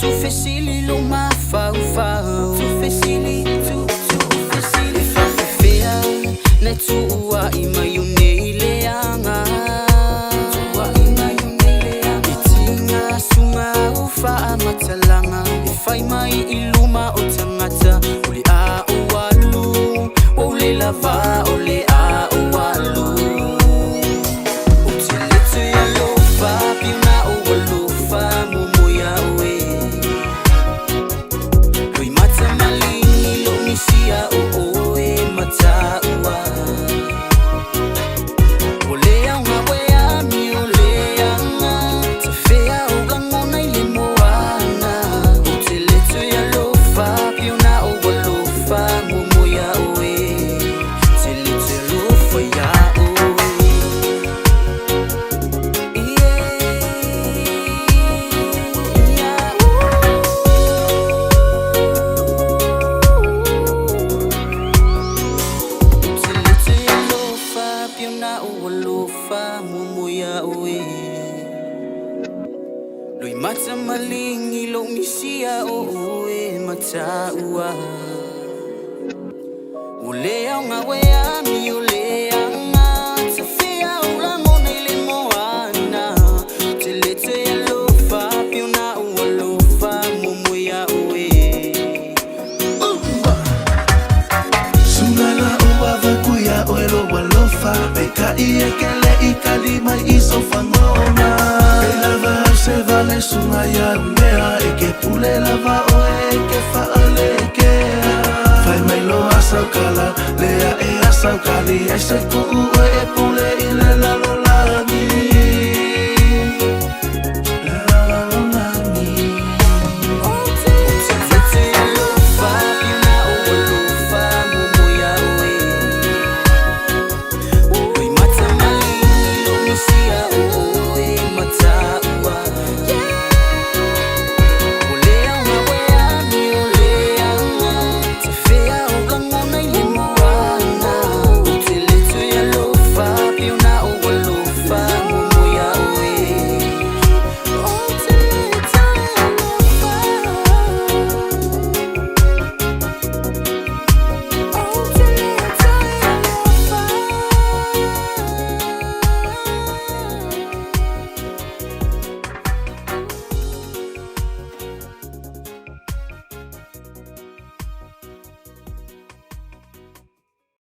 Tu fais silly lo ma fau fau. Tu fais silly, tu fais silly. Fa fea, ne tua I mayune leanga. Tua I mayune leanga. Itinga sunga ufa matalanga. Ifai mai iluma o tangata. Uli a o walu, ole lava ole a o walu. Utilitu ya lofa, pina o walofa mumoya we. Sia o e mata ua ole anga wea mi ole anga te fea o gangona I le moana o te letu ya lofa piona o walofa momo ya oe te letu ya lofa ya Lui mata malingi lo misia o e mata ua ule au nga wea mi ule anga te fea o langona I le moana te letu ya lofa piona ua lofa momo ya oe Sungala ua vakuya o elo wa lofa Peka I ekele I kalima I sofangona Se vale sungaya mea Eke pule lava o eke faale kea Fai mai lo asau kala Lea e asau kali Ai se kuu e po